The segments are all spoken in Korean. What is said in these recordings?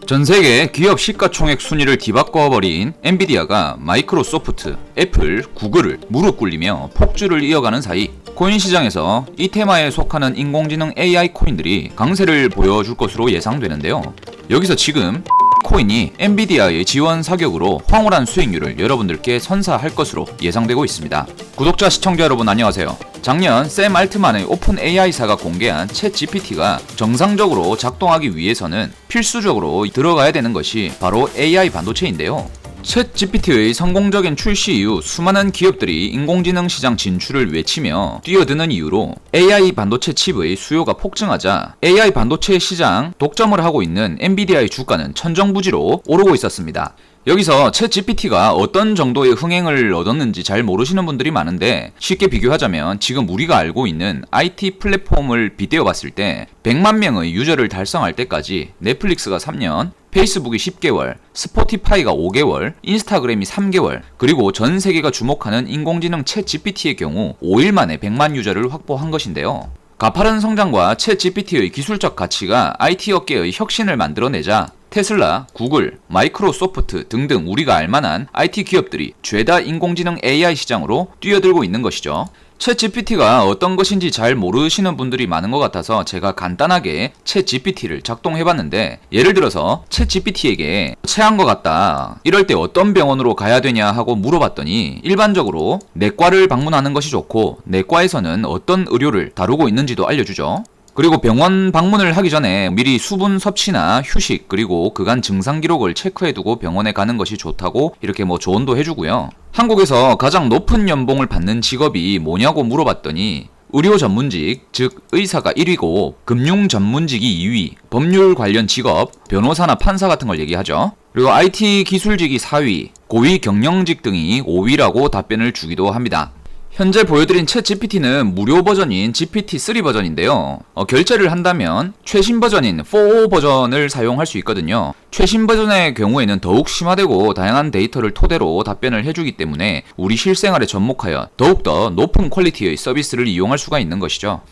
전세계 기업 시가총액 순위를 뒤바꿔버린 엔비디아가 마이크로소프트, 애플, 구글을 무릎 꿇리며 폭주를 이어가는 사이 코인 시장에서 이 테마에 속하는 인공지능 AI 코인들이 강세를 보여줄 것으로 예상되는데요. 여기서 지금 코인이 엔비디아의 지원 사격으로 황홀한 수익률을 여러분들께 선사할 것으로 예상되고 있습니다. 구독자 시청자 여러분 안녕하세요. 작년 샘 알트만의 오픈 AI사가 공개한 챗 GPT가 정상적으로 작동하기 위해서는 필수적으로 들어가야 되는 것이 바로 AI 반도체인데요. 챗 GPT의 성공적인 출시 이후 수많은 기업들이 인공지능 시장 진출을 외치며 뛰어드는 이유로 AI 반도체 칩의 수요가 폭증하자 AI 반도체 시장 독점을 하고 있는 엔비디아의 주가는 천정부지로 오르고 있었습니다. 여기서 챗 GPT가 어떤 정도의 흥행을 얻었는지 잘 모르시는 분들이 많은데 쉽게 비교하자면 지금 우리가 알고 있는 IT 플랫폼을 빗대어 봤을 때 100만 명의 유저를 달성할 때까지 넷플릭스가 3년, 페이스북이 10개월, 스포티파이가 5개월, 인스타그램이 3개월, 그리고 전 세계가 주목하는 인공지능 챗 GPT의 경우 5일 만에 100만 유저를 확보한 것인데요. 가파른 성장과 챗 GPT의 기술적 가치가 IT 업계의 혁신을 만들어내자 테슬라, 구글, 마이크로소프트 등등 우리가 알만한 IT 기업들이 죄다 인공지능 AI 시장으로 뛰어들고 있는 것이죠. 챗 GPT가 어떤 것인지 잘 모르시는 분들이 많은 것 같아서 제가 간단하게 챗 GPT를 작동해봤는데, 예를 들어서 챗 GPT에게 체한 것 같다, 이럴 때 어떤 병원으로 가야 되냐 하고 물어봤더니 일반적으로 내과를 방문하는 것이 좋고 내과에서는 어떤 의료를 다루고 있는지도 알려주죠. 그리고 병원 방문을 하기 전에 미리 수분 섭취나 휴식 그리고 그간 증상 기록을 체크해두고 병원에 가는 것이 좋다고 이렇게 조언도 해주고요. 한국에서 가장 높은 연봉을 받는 직업이 뭐냐고 물어봤더니 의료 전문직, 즉 의사가 1위고 금융 전문직이 2위, 법률 관련 직업, 변호사나 판사 같은 걸 얘기하죠. 그리고 IT 기술직이 4위, 고위 경영직 등이 5위라고 답변을 주기도 합니다. 현재 보여드린 챗 GPT는 무료 버전인 GPT-3 버전인데요. 결제를 한다면 최신 버전인 4.0 버전을 사용할 수 있거든요. 최신 버전의 경우에는 더욱 심화되고 다양한 데이터를 토대로 답변을 해주기 때문에 우리 실생활에 접목하여 더욱더 높은 퀄리티의 서비스를 이용할 수가 있는 것이죠.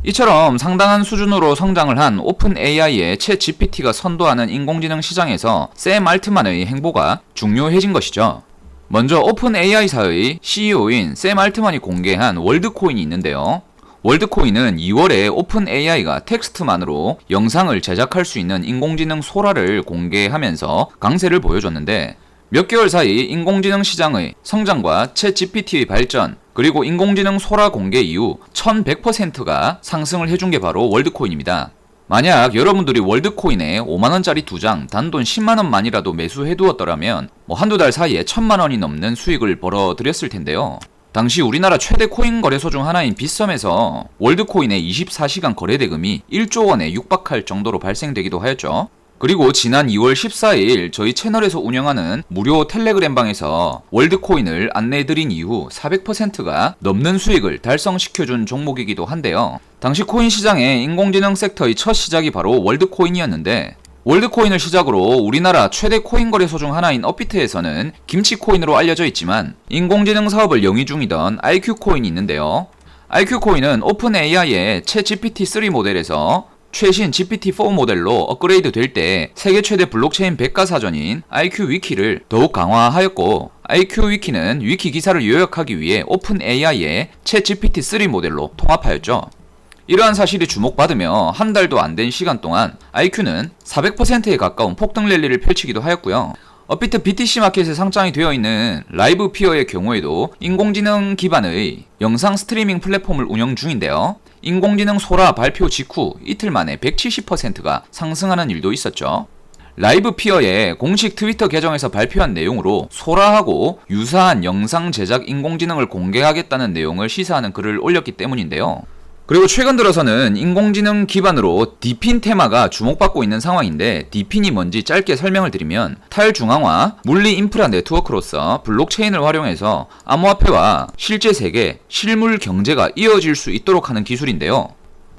이처럼 상당한 수준으로 성장을 한 오픈 AI의 챗 GPT가 선도하는 인공지능 시장에서 샘 알트만의 행보가 중요해진 것이죠. 먼저 오픈 AI사의 CEO인 샘 알트만이 공개한 월드코인이 있는데요. 월드코인은 2월에 오픈 AI가 텍스트만으로 영상을 제작할 수 있는 인공지능 소라를 공개하면서 강세를 보여줬는데, 몇 개월 사이 인공지능 시장의 성장과 챗 GPT의 발전, 그리고 인공지능 소라 공개 이후 1100%가 상승을 해준 게 바로 월드코인입니다. 만약 여러분들이 월드코인에 5만원짜리 2장 단돈 10만원만이라도 매수해두었더라면 한두 달 사이에 1000만원이 넘는 수익을 벌어들였을 텐데요. 당시 우리나라 최대 코인 거래소 중 하나인 빗썸에서 월드코인의 24시간 거래 대금이 1조 원에 육박할 정도로 발생되기도 하였죠. 그리고 지난 2월 14일 저희 채널에서 운영하는 무료 텔레그램방에서 월드코인을 안내해드린 이후 400%가 넘는 수익을 달성시켜준 종목이기도 한데요. 당시 코인 시장의 인공지능 섹터의 첫 시작이 바로 월드코인이었는데, 월드코인을 시작으로 우리나라 최대 코인 거래소 중 하나인 업비트에서는 김치코인으로 알려져 있지만 인공지능 사업을 영위 중이던 IQ코인이 있는데요. IQ코인은 오픈 AI의 챗 GPT-3 모델에서 최신 GPT-4 모델로 업그레이드 될 때 세계 최대 블록체인 백과사전인 IQ위키를 더욱 강화하였고, IQ위키는 위키 기사를 요약하기 위해 오픈 AI의 챗 GPT-3 모델로 통합하였죠. 이러한 사실이 주목받으며 한 달도 안 된 시간 동안 IQ는 400%에 가까운 폭등 랠리를 펼치기도 하였고요. 업비트 BTC 마켓에 상장이 되어 있는 라이브 피어의 경우에도 인공지능 기반의 영상 스트리밍 플랫폼을 운영 중인데요. 인공지능 소라 발표 직후 이틀 만에 170%가 상승하는 일도 있었죠. 라이브 피어의 공식 트위터 계정에서 발표한 내용으로 소라하고 유사한 영상 제작 인공지능을 공개하겠다는 내용을 시사하는 글을 올렸기 때문인데요. 그리고 최근 들어서는 인공지능 기반으로 디핀 테마가 주목받고 있는 상황인데, 디핀이 뭔지 짧게 설명을 드리면 탈중앙화 물리 인프라 네트워크로서 블록체인을 활용해서 암호화폐와 실제 세계, 실물 경제가 이어질 수 있도록 하는 기술인데요.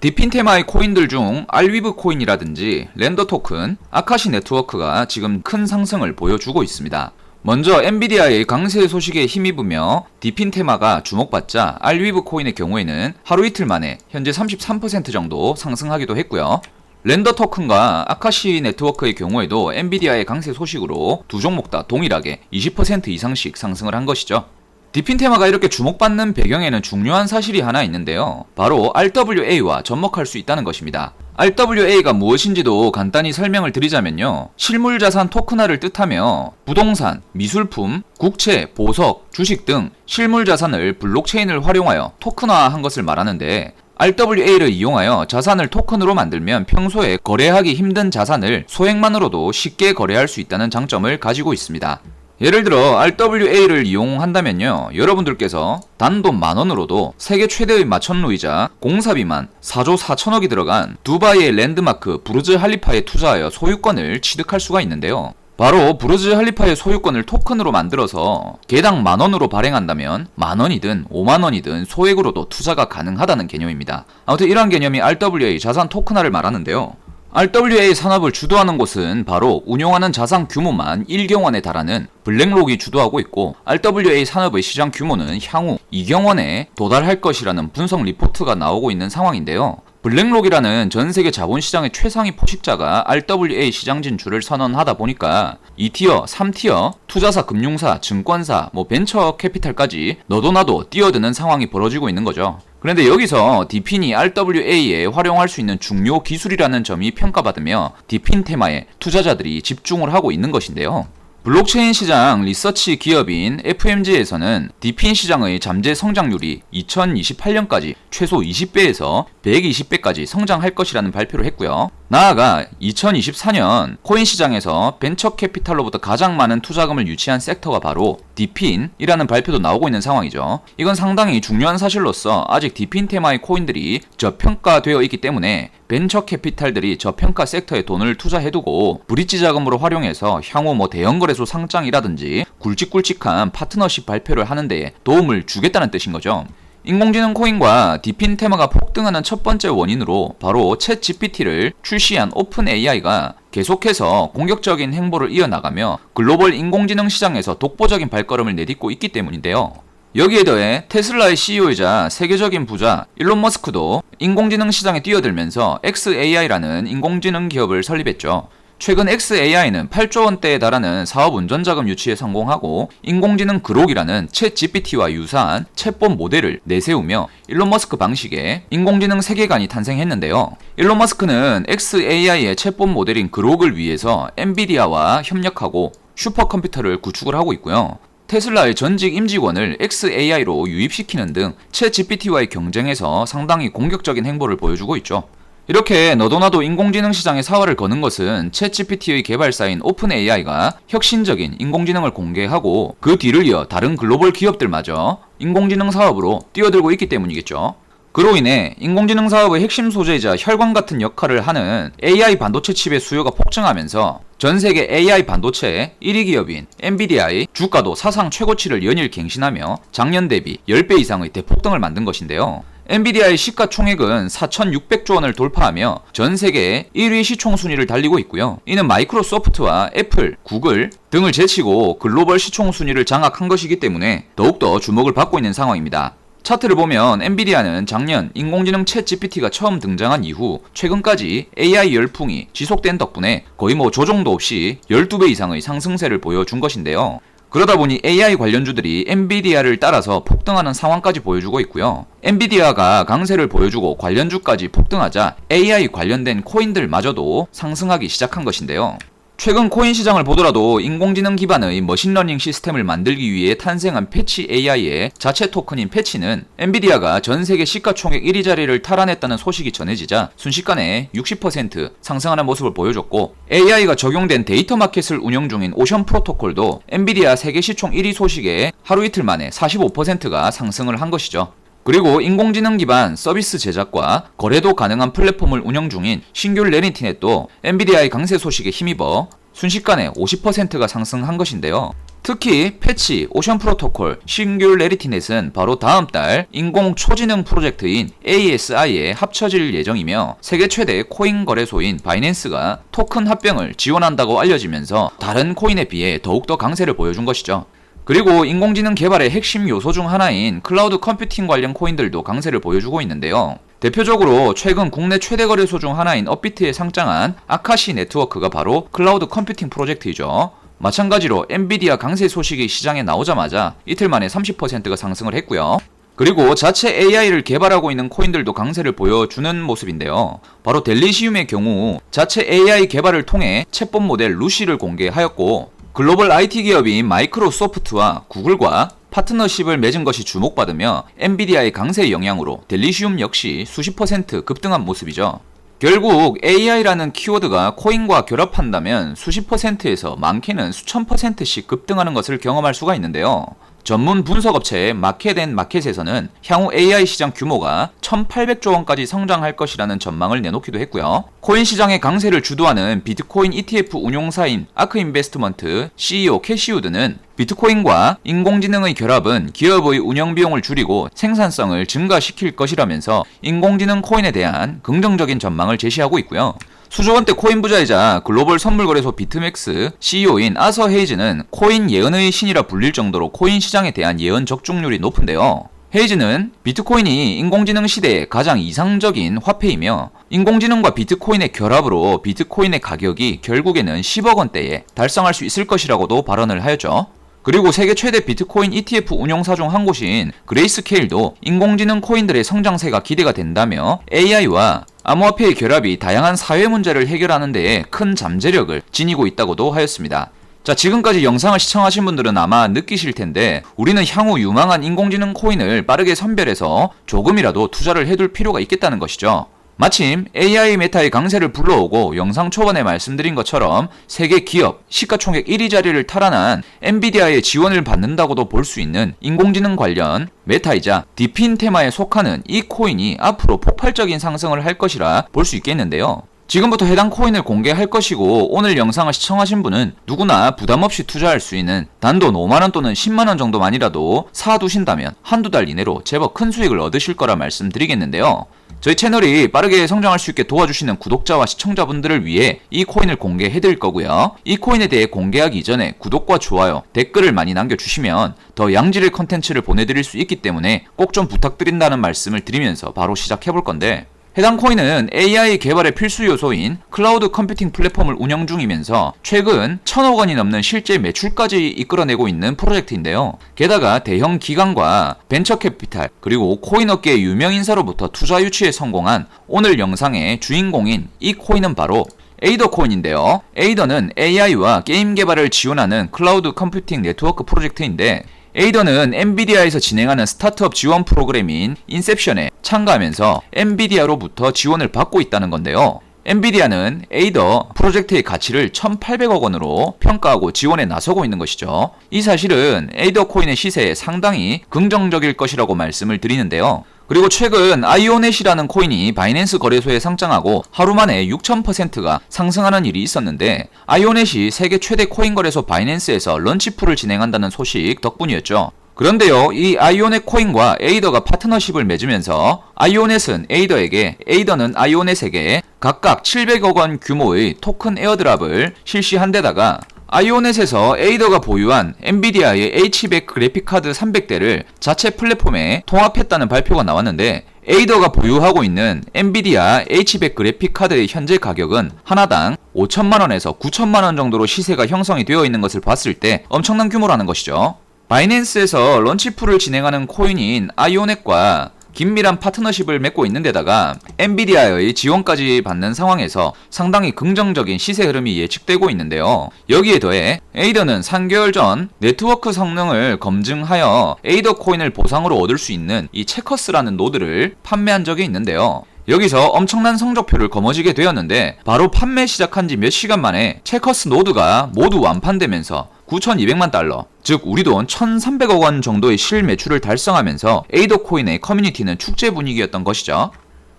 디핀 테마의 코인들 중 알위브 코인이라든지 렌더 토큰, 아카시 네트워크가 지금 큰 상승을 보여주고 있습니다. 먼저 엔비디아의 강세 소식에 힘입으며 디핀 테마가 주목받자 알위브 코인의 경우에는 하루 이틀 만에 현재 33% 정도 상승하기도 했고요. 렌더 토큰과 아카시 네트워크의 경우에도 엔비디아의 강세 소식으로 두 종목 다 동일하게 20% 이상씩 상승을 한 것이죠. 디핀 테마가 이렇게 주목받는 배경에는 중요한 사실이 하나 있는데요. 바로 RWA와 접목할 수 있다는 것입니다. RWA가 무엇인지도 간단히 설명을 드리자면요. 실물자산 토큰화를 뜻하며 부동산, 미술품, 국채, 보석, 주식 등 실물자산을 블록체인을 활용하여 토큰화한 것을 말하는데, RWA를 이용하여 자산을 토큰으로 만들면 평소에 거래하기 힘든 자산을 소액만으로도 쉽게 거래할 수 있다는 장점을 가지고 있습니다. 예를 들어 RWA를 이용한다면요, 여러분들께서 단돈 10,000원으로도 세계 최대의 마천루이자 공사비만 4조 4천억이 들어간 두바이의 랜드마크 부르즈 할리파에 투자하여 소유권을 취득할 수가 있는데요. 바로 부르즈 할리파의 소유권을 토큰으로 만들어서 개당 10,000원으로 발행한다면 10,000원이든 50,000원이든 소액으로도 투자가 가능하다는 개념입니다. 아무튼 이러한 개념이 RWA 자산 토큰화를 말하는데요. RWA 산업을 주도하는 곳은 바로 운용하는 자산 규모만 1경 원에 달하는 블랙록이 주도하고 있고, RWA 산업의 시장 규모는 향후 2경 원에 도달할 것이라는 분석 리포트가 나오고 있는 상황인데요. 블랙록이라는 전세계 자본시장의 최상위 포식자가 RWA 시장 진출을 선언하다 보니까 2티어, 3티어, 투자사, 금융사, 증권사, 벤처 캐피탈까지 너도 나도 뛰어드는 상황이 벌어지고 있는 거죠. 그런데 여기서 디핀이 RWA에 활용할 수 있는 중요 기술이라는 점이 평가받으며 디핀 테마에 투자자들이 집중을 하고 있는 것인데요. 블록체인 시장 리서치 기업인 FMG에서는 디핀 시장의 잠재 성장률이 2028년까지 최소 20배에서 120배까지 성장할 것이라는 발표를 했고요. 나아가 2024년 코인 시장에서 벤처 캐피탈로부터 가장 많은 투자금을 유치한 섹터가 바로 디핀이라는 발표도 나오고 있는 상황이죠. 이건 상당히 중요한 사실로서 아직 디핀 테마의 코인들이 저평가되어 있기 때문에 벤처 캐피탈들이 저평가 섹터에 돈을 투자해두고 브릿지 자금으로 활용해서 향후 대형 거래소 상장이라든지 굵직굵직한 파트너십 발표를 하는 데 도움을 주겠다는 뜻인 거죠. 인공지능 코인과 디핀 테마가 폭등하는 첫 번째 원인으로 바로 챗 GPT를 출시한 오픈 AI가 계속해서 공격적인 행보를 이어나가며 글로벌 인공지능 시장에서 독보적인 발걸음을 내딛고 있기 때문인데요. 여기에 더해 테슬라의 CEO이자 세계적인 부자 일론 머스크도 인공지능 시장에 뛰어들면서 xAI라는 인공지능 기업을 설립했죠. 최근 xAI는 8조 원대에 달하는 사업 운전자금 유치에 성공하고 인공지능 그록이라는 챗 GPT와 유사한 챗봇 모델을 내세우며 일론 머스크 방식의 인공지능 세계관이 탄생했는데요. 일론 머스크는 xAI의 챗봇 모델인 그록을 위해서 엔비디아와 협력하고 슈퍼컴퓨터를 구축을 하고 있고요. 테슬라의 전직 임직원을 xAI로 유입시키는 등 챗 GPT와의 경쟁에서 상당히 공격적인 행보를 보여주고 있죠. 이렇게 너도 나도 인공지능 시장에 사활을 거는 것은 챗 GPT의 개발사인 오픈 AI가 혁신적인 인공지능을 공개하고 그 뒤를 이어 다른 글로벌 기업들마저 인공지능 사업으로 뛰어들고 있기 때문이겠죠. 그로 인해 인공지능 사업의 핵심 소재이자 혈관 같은 역할을 하는 AI 반도체 칩의 수요가 폭증하면서 전세계 AI 반도체 1위 기업인 엔비디아의 주가도 사상 최고치를 연일 갱신하며 작년 대비 10배 이상의 대폭등을 만든 것인데요. 엔비디아의 시가총액은 4,600조 원을 돌파하며 전세계 1위 시총 순위를 달리고 있고요. 이는 마이크로소프트와 애플, 구글 등을 제치고 글로벌 시총 순위를 장악한 것이기 때문에 더욱더 주목을 받고 있는 상황입니다. 차트를 보면 엔비디아는 작년 인공지능 챗 GPT가 처음 등장한 이후 최근까지 AI 열풍이 지속된 덕분에 거의 조정도 없이 12배 이상의 상승세를 보여준 것인데요. 그러다 보니 AI 관련주들이 엔비디아를 따라서 폭등하는 상황까지 보여주고 있고요. 엔비디아가 강세를 보여주고 관련주까지 폭등하자 AI 관련된 코인들마저도 상승하기 시작한 것인데요. 최근 코인 시장을 보더라도 인공지능 기반의 머신러닝 시스템을 만들기 위해 탄생한 패치 AI의 자체 토큰인 패치는 엔비디아가 전세계 시가총액 1위 자리를 탈환했다는 소식이 전해지자 순식간에 60% 상승하는 모습을 보여줬고, AI가 적용된 데이터 마켓을 운영 중인 오션 프로토콜도 엔비디아 세계 시총 1위 소식에 하루 이틀 만에 45%가 상승을 한 것이죠. 그리고 인공지능 기반 서비스 제작과 거래도 가능한 플랫폼을 운영 중인 싱귤레리티넷도 엔비디아의 강세 소식에 힘입어 순식간에 50%가 상승한 것인데요. 특히 패치, 오션 프로토콜, 싱귤레리티넷은 바로 다음 달 인공 초지능 프로젝트인 ASI에 합쳐질 예정이며 세계 최대 코인 거래소인 바이낸스가 토큰 합병을 지원한다고 알려지면서 다른 코인에 비해 더욱더 강세를 보여준 것이죠. 그리고 인공지능 개발의 핵심 요소 중 하나인 클라우드 컴퓨팅 관련 코인들도 강세를 보여주고 있는데요. 대표적으로 최근 국내 최대 거래소 중 하나인 업비트에 상장한 아카시 네트워크가 바로 클라우드 컴퓨팅 프로젝트이죠. 마찬가지로 엔비디아 강세 소식이 시장에 나오자마자 이틀 만에 30%가 상승을 했고요. 그리고 자체 AI를 개발하고 있는 코인들도 강세를 보여주는 모습인데요. 바로 델리시움의 경우 자체 AI 개발을 통해 챗봇 모델 루시를 공개하였고, 글로벌 IT 기업인 마이크로소프트와 구글과 파트너십을 맺은 것이 주목받으며 엔비디아의 강세의 영향으로 델리시움 역시 수십 % 급등한 모습이죠. 결국 AI라는 키워드가 코인과 결합한다면 수십 %에서 많게는 수천 %씩 급등하는 것을 경험할 수가 있는데요. 전문 분석업체 마켓에서는 향후 AI 시장 규모가 1,800조 원까지 성장할 것이라는 전망을 내놓기도 했고요. 코인 시장의 강세를 주도하는 비트코인 ETF 운용사인 아크인베스트먼트 CEO 캐시우드는 비트코인과 인공지능의 결합은 기업의 운영 비용을 줄이고 생산성을 증가시킬 것이라면서 인공지능 코인에 대한 긍정적인 전망을 제시하고 있고요. 수조원대 코인 부자이자 글로벌 선물거래소 비트맥스 CEO인 아서 헤이즈는 코인 예언의 신이라 불릴 정도로 코인 시장에 대한 예언 적중률이 높은데요. 헤이즈는 비트코인이 인공지능 시대의 가장 이상적인 화폐이며 인공지능과 비트코인의 결합으로 비트코인의 가격이 결국에는 10억 원대에 달성할 수 있을 것이라고도 발언을 하였죠. 그리고 세계 최대 비트코인 ETF 운용사 중 한 곳인 그레이스케일도 인공지능 코인들의 성장세가 기대가 된다며 AI와 암호화폐의 결합이 다양한 사회 문제를 해결하는 데에 큰 잠재력을 지니고 있다고도 하였습니다. 자, 지금까지 영상을 시청하신 분들은 아마 느끼실 텐데 우리는 향후 유망한 인공지능 코인을 빠르게 선별해서 조금이라도 투자를 해둘 필요가 있겠다는 것이죠. 마침 AI 메타의 강세를 불러오고 영상 초반에 말씀드린 것처럼 세계 기업 시가총액 1위 자리를 탈환한 엔비디아의 지원을 받는다고도 볼 수 있는 인공지능 관련 메타이자 디핀 테마에 속하는 이 코인이 앞으로 폭발적인 상승을 할 것이라 볼 수 있겠는데요. 지금부터 해당 코인을 공개할 것이고 오늘 영상을 시청하신 분은 누구나 부담없이 투자할 수 있는 단돈 5만원 또는 10만원 정도만이라도 사두신다면 한두 달 이내로 제법 큰 수익을 얻으실 거라 말씀드리겠는데요. 저희 채널이 빠르게 성장할 수 있게 도와주시는 구독자와 시청자분들을 위해 이 코인을 공개해드릴 거고요. 이 코인에 대해 공개하기 이전에 구독과 좋아요, 댓글을 많이 남겨주시면 더 양질의 컨텐츠를 보내드릴 수 있기 때문에 꼭 좀 부탁드린다는 말씀을 드리면서 바로 시작해볼 건데, 해당 코인은 AI 개발의 필수 요소인 클라우드 컴퓨팅 플랫폼을 운영 중이면서 최근 1,000억 원이 넘는 실제 매출까지 이끌어내고 있는 프로젝트인데요. 게다가 대형 기관과 벤처 캐피탈 그리고 코인 업계의 유명 인사로부터 투자 유치에 성공한 오늘 영상의 주인공인 이 코인은 바로 에이더 코인인데요. 에이더는 AI와 게임 개발을 지원하는 클라우드 컴퓨팅 네트워크 프로젝트인데, 에이더는 엔비디아에서 진행하는 스타트업 지원 프로그램인 인셉션에 참가하면서 엔비디아로부터 지원을 받고 있다는 건데요. 엔비디아는 에이더 프로젝트의 가치를 1,800억 원으로 평가하고 지원에 나서고 있는 것이죠. 이 사실은 에이더 코인의 시세에 상당히 긍정적일 것이라고 말씀을 드리는데요. 그리고 최근 아이오넷이라는 코인이 바이낸스 거래소에 상장하고 하루 만에 6000%가 상승하는 일이 있었는데, 아이오넷이 세계 최대 코인 거래소 바이낸스에서 런치풀을 진행한다는 소식 덕분이었죠. 그런데요, 이 아이오넷 코인과 에이더가 파트너십을 맺으면서 아이오넷은 에이더에게, 에이더는 아이오넷에게 각각 700억 원 규모의 토큰 에어드랍을 실시한 데다가 아이오넷에서 에이더가 보유한 엔비디아의 H100 그래픽카드 300대를 자체 플랫폼에 통합했다는 발표가 나왔는데, 에이더가 보유하고 있는 엔비디아 H100 그래픽카드의 현재 가격은 하나당 5천만원에서 9천만원 정도로 시세가 형성이 되어 있는 것을 봤을 때 엄청난 규모라는 것이죠. 바이낸스에서 런치풀을 진행하는 코인인 아이오넷과 긴밀한 파트너십을 맺고 있는 데다가 엔비디아의 지원까지 받는 상황에서 상당히 긍정적인 시세 흐름이 예측되고 있는데요. 여기에 더해 에이더는 3개월 전 네트워크 성능을 검증하여 에이더 코인을 보상으로 얻을 수 있는 이 체커스라는 노드를 판매한 적이 있는데요. 여기서 엄청난 성적표를 거머쥐게 되었는데, 바로 판매 시작한 지 몇 시간 만에 체커스 노드가 모두 완판되면서 9,200만 달러, 즉 우리 돈 1,300억 원 정도의 실매출을 달성하면서 에이더 코인의 커뮤니티는 축제 분위기였던 것이죠.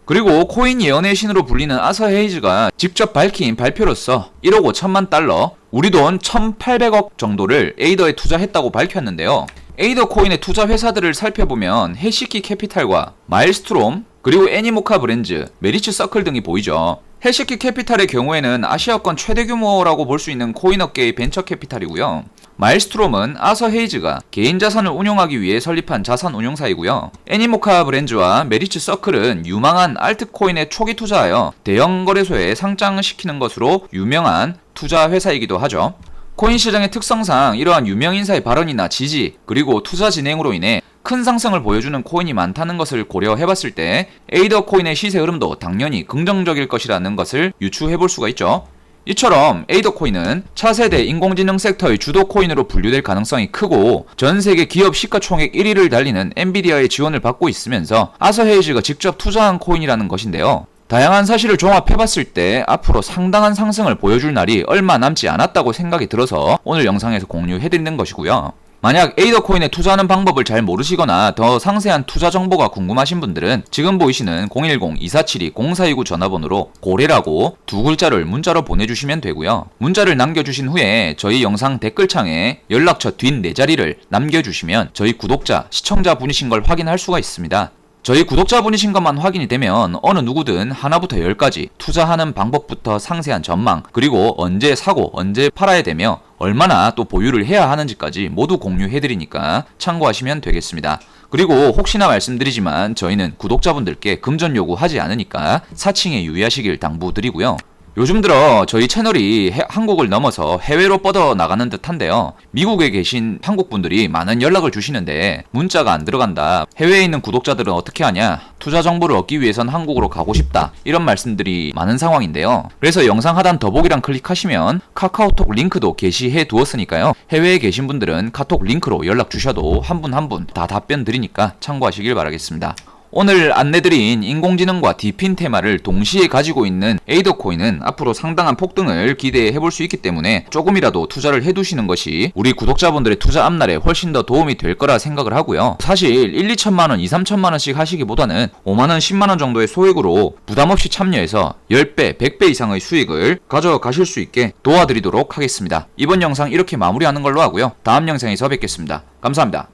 그리고 코인 예언의 신으로 불리는 아서 헤이즈가 직접 밝힌 발표로서 1억 5천만 달러, 우리 돈 1,800억 정도를 에이더에 투자했다고 밝혔는데요. 에이더 코인의 투자 회사들을 살펴보면 해시키 캐피탈과 마일스트롬, 그리고 애니모카 브랜즈, 메리츠 서클 등이 보이죠. 해시키 캐피탈의 경우에는 아시아권 최대 규모라고 볼 수 있는 코인 업계의 벤처 캐피탈이고요. 마일스트롬은 아서 헤이즈가 개인 자산을 운용하기 위해 설립한 자산 운용사이고요. 애니모카 브랜즈와 메리츠 서클은 유망한 알트코인에 초기 투자하여 대형 거래소에 상장시키는 것으로 유명한 투자 회사이기도 하죠. 코인 시장의 특성상 이러한 유명 인사의 발언이나 지지, 그리고 투자 진행으로 인해 큰 상승을 보여주는 코인이 많다는 것을 고려해봤을 때 에이더 코인의 시세 흐름도 당연히 긍정적일 것이라는 것을 유추해볼 수가 있죠. 이처럼 에이더 코인은 차세대 인공지능 섹터의 주도 코인으로 분류될 가능성이 크고 전 세계 기업 시가총액 1위를 달리는 엔비디아의 지원을 받고 있으면서 아서 헤이즈가 직접 투자한 코인이라는 것인데요. 다양한 사실을 종합해봤을 때 앞으로 상당한 상승을 보여줄 날이 얼마 남지 않았다고 생각이 들어서 오늘 영상에서 공유해드리는 것이고요. 만약 에이더 코인에 투자하는 방법을 잘 모르시거나 더 상세한 투자 정보가 궁금하신 분들은 지금 보이시는 010-2472-0429 전화번호로 고래라고 두 글자를 문자로 보내주시면 되고요. 문자를 남겨주신 후에 저희 영상 댓글창에 연락처 뒷 4자리를 남겨주시면 저희 구독자, 시청자분이신 걸 확인할 수가 있습니다. 저희 구독자분이신 것만 확인이 되면 어느 누구든 하나부터 10까지 투자하는 방법부터 상세한 전망, 그리고 언제 사고 언제 팔아야 되며 얼마나 또 보유를 해야 하는지까지 모두 공유해드리니까 참고하시면 되겠습니다. 그리고 혹시나 말씀드리지만 저희는 구독자분들께 금전 요구하지 않으니까 사칭에 유의하시길 당부드리고요. 요즘 들어 저희 채널이 한국을 넘어서 해외로 뻗어나가는 듯한데요. 미국에 계신 한국분들이 많은 연락을 주시는데 문자가 안 들어간다, 해외에 있는 구독자들은 어떻게 하냐, 투자 정보를 얻기 위해선 한국으로 가고 싶다, 이런 말씀들이 많은 상황인데요. 그래서 영상 하단 더보기란 클릭하시면 카카오톡 링크도 게시해 두었으니까요. 해외에 계신 분들은 카톡 링크로 연락 주셔도 한 분 한 분 다 답변 드리니까 참고하시길 바라겠습니다. 오늘 안내드린 인공지능과 디핀 테마를 동시에 가지고 있는 에이더 코인은 앞으로 상당한 폭등을 기대해볼 수 있기 때문에 조금이라도 투자를 해두시는 것이 우리 구독자분들의 투자 앞날에 훨씬 더 도움이 될 거라 생각을 하고요. 사실 1, 2천만원, 2, 3천만원씩 하시기보다는 5만원, 10만원 정도의 소액으로 부담없이 참여해서 10배, 100배 이상의 수익을 가져가실 수 있게 도와드리도록 하겠습니다. 이번 영상 이렇게 마무리하는 걸로 하고요. 다음 영상에서 뵙겠습니다. 감사합니다.